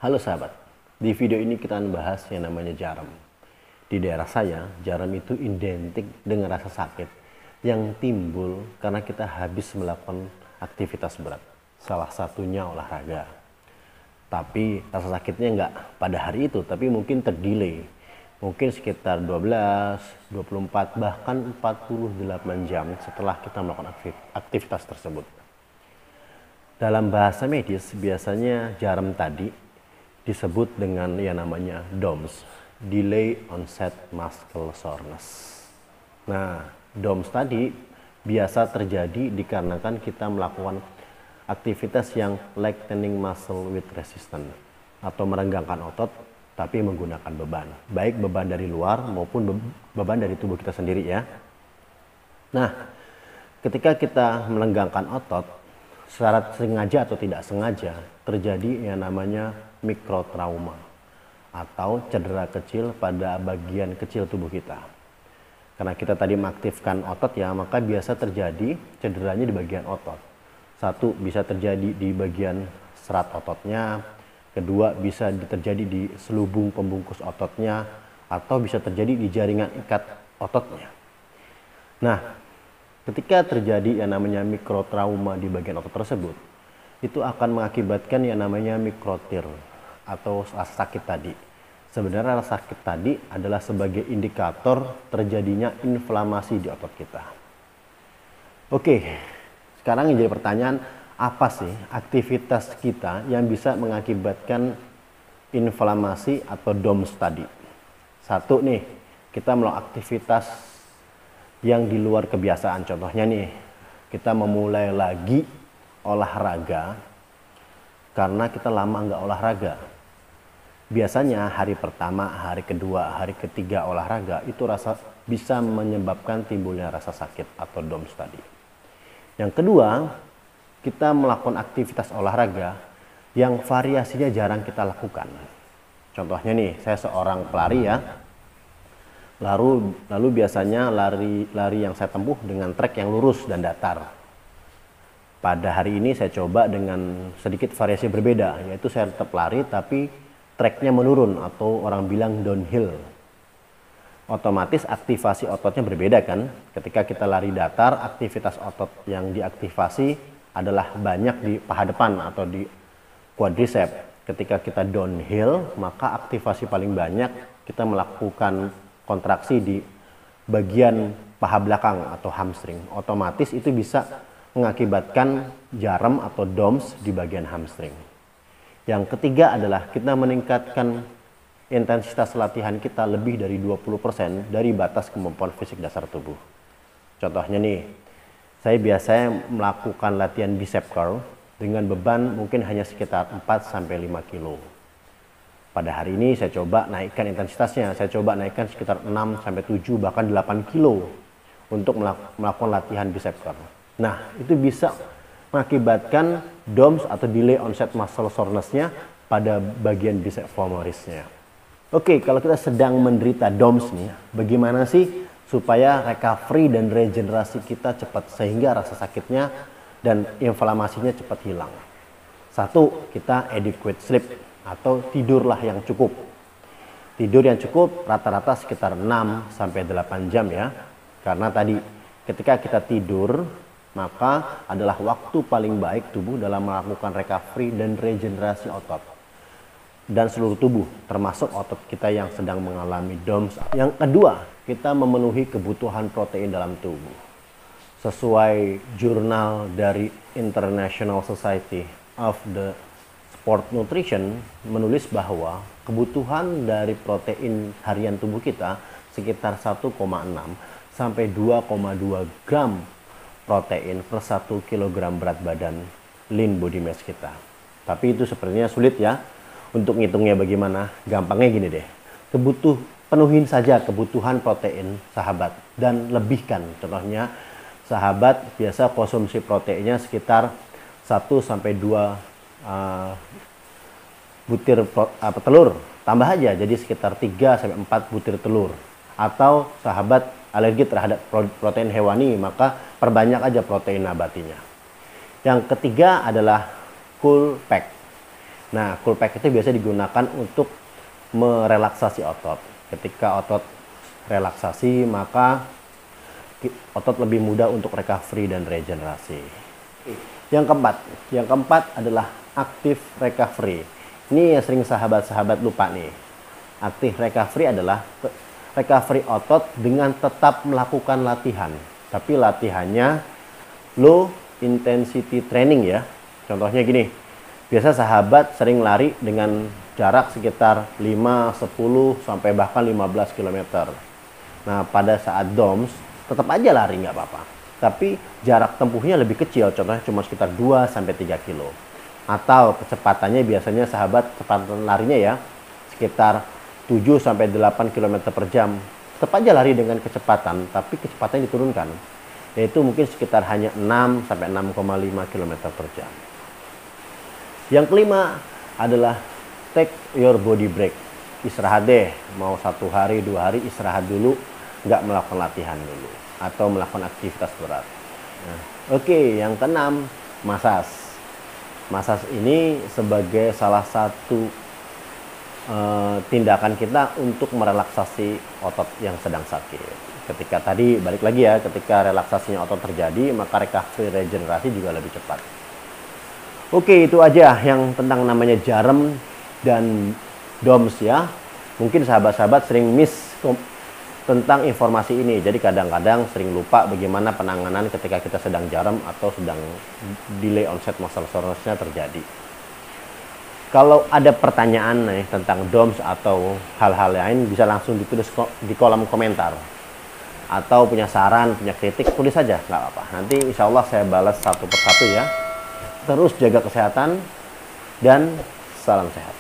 Halo sahabat, di video ini kita akan bahas yang namanya jarum. Di daerah saya, jarum itu identik dengan rasa sakit yang timbul karena kita habis melakukan aktivitas berat. Salah satunya olahraga. Tapi rasa sakitnya nggak pada hari itu, tapi mungkin terdelay. Mungkin sekitar 12, 24, bahkan 48 jam setelah kita melakukan aktivitas tersebut. Dalam bahasa medis, biasanya jarum tadi disebut dengan yang namanya DOMS, Delay Onset Muscle Soreness. Nah, DOMS tadi biasa terjadi dikarenakan kita melakukan aktivitas yang lengthening muscle with resistance, atau merenggangkan otot tapi menggunakan beban, baik beban dari luar maupun beban dari tubuh kita sendiri ya. Nah, ketika kita melenggangkan otot secara sengaja atau tidak sengaja, terjadi yang namanya mikrotrauma atau cedera kecil pada bagian kecil tubuh kita. Karena kita tadi mengaktifkan otot ya, maka biasa terjadi cederanya di bagian otot. Satu, bisa terjadi di bagian serat ototnya. Kedua, bisa terjadi di selubung pembungkus ototnya, atau bisa terjadi di jaringan ikat ototnya. Nah, ketika terjadi yang namanya mikrotrauma di bagian otot tersebut, itu akan mengakibatkan yang namanya mikrotir atau rasa sakit tadi. Sebenarnya rasa sakit tadi adalah sebagai indikator terjadinya inflamasi di otot kita. Oke, sekarang yang jadi pertanyaan, apa sih aktivitas kita yang bisa mengakibatkan inflamasi atau DOMS tadi? Satu nih, kita melakukan aktivitas yang di luar kebiasaan. Contohnya nih, kita memulai lagi olahraga karena kita lama nggak olahraga. Biasanya hari pertama, hari kedua, hari ketiga olahraga itu bisa menyebabkan timbulnya rasa sakit atau DOMS tadi. Yang kedua, kita melakukan aktivitas olahraga yang variasinya jarang kita lakukan. Contohnya nih, saya seorang pelari ya. Lalu biasanya lari yang saya tempuh dengan trek yang lurus dan datar. Pada hari ini saya coba dengan sedikit variasi berbeda, yaitu saya tetap lari tapi treknya menurun atau orang bilang downhill. Otomatis aktivasi ototnya berbeda kan. Ketika kita lari datar, aktivitas otot yang diaktifasi adalah banyak di paha depan atau di quadriceps. Ketika kita downhill, maka aktivasi paling banyak kita melakukan kontraksi di bagian paha belakang atau hamstring. Otomatis itu bisa mengakibatkan jarum atau DOMS di bagian hamstring. Yang ketiga adalah kita meningkatkan intensitas latihan kita lebih dari 20% dari batas kemampuan fisik dasar tubuh. Contohnya nih, saya biasanya melakukan latihan bicep curl dengan beban mungkin hanya sekitar 4-5 kilo. Pada hari ini saya coba naikkan intensitasnya, saya coba naikkan sekitar 6-7 bahkan 8 kilo untuk melakukan latihan bicep curl. Nah, itu bisa mengakibatkan DOMS atau delay onset muscle soreness-nya pada bagian bicep femorisnya. Oke, kalau kita sedang menderita DOMS nih, bagaimana sih supaya recovery dan regenerasi kita cepat sehingga rasa sakitnya dan inflamasinya cepat hilang? Satu, kita adequate sleep atau tidurlah yang cukup. Tidur yang cukup rata-rata sekitar 6-8 jam ya. Karena tadi ketika kita tidur, maka adalah waktu paling baik tubuh dalam melakukan recovery dan regenerasi otot dan seluruh tubuh, termasuk otot kita yang sedang mengalami DOMS. Yang kedua, kita memenuhi kebutuhan protein dalam tubuh. Sesuai jurnal dari International Society of the Sport Nutrition menulis bahwa kebutuhan dari protein harian tubuh kita sekitar 1,6 sampai 2,2 gram protein per 1 kg berat badan lean body mass kita. Tapi itu sepertinya sulit ya. Untuk ngitungnya bagaimana? Gampangnya gini deh. Penuhin saja kebutuhan protein sahabat dan lebihkan. Contohnya sahabat biasa konsumsi proteinnya sekitar 1-2 butir telur. Tambah aja jadi sekitar 3-4 butir telur. Atau sahabat alergi terhadap protein hewani, maka perbanyak aja protein nabatinya. Yang ketiga adalah cool pack. Nah, cool pack itu biasa digunakan untuk merelaksasi otot. Ketika otot relaksasi, maka otot lebih mudah untuk recovery dan regenerasi. Yang keempat adalah active recovery. Ini yang sering sahabat-sahabat lupa nih. Active recovery adalah recovery otot dengan tetap melakukan latihan. Tapi latihannya low intensity training ya. Contohnya gini, biasa sahabat sering lari dengan jarak sekitar 5, 10, sampai bahkan 15 km. Nah, pada saat DOMS, tetap aja lari nggak apa-apa. Tapi jarak tempuhnya lebih kecil, contohnya cuma sekitar 2 sampai 3 kilo. Atau kecepatannya biasanya sahabat kecepatan larinya ya, sekitar 7 sampai 8 km per jam. Tetap aja lari dengan kecepatan, tapi kecepatannya diturunkan. Yaitu mungkin sekitar hanya 6 sampai 6,5 km per jam. Yang kelima adalah take your body break. Istirahat deh, mau 1 hari, 2 hari istirahat dulu, nggak melakukan latihan dulu atau melakukan aktivitas berat. Nah, oke, yang keenam, massage. Massage ini sebagai salah satu tindakan kita untuk merelaksasi otot yang sedang sakit. Ketika tadi balik lagi ya, ketika relaksasinya otot terjadi, maka recovery regenerasi juga lebih cepat. Oke, itu aja yang tentang namanya jarum dan DOMS ya. Mungkin sahabat-sahabat sering miss tentang informasi ini. Jadi kadang-kadang sering lupa bagaimana penanganan ketika kita sedang jarum atau sedang delay onset muscle soreness-nya terjadi. Kalau ada pertanyaan nih tentang DOMS atau hal-hal lain, bisa langsung ditulis di kolom komentar. Atau punya saran, punya kritik, tulis saja, nggak apa-apa. Nanti insya Allah saya balas satu persatu ya. Terus jaga kesehatan dan salam sehat.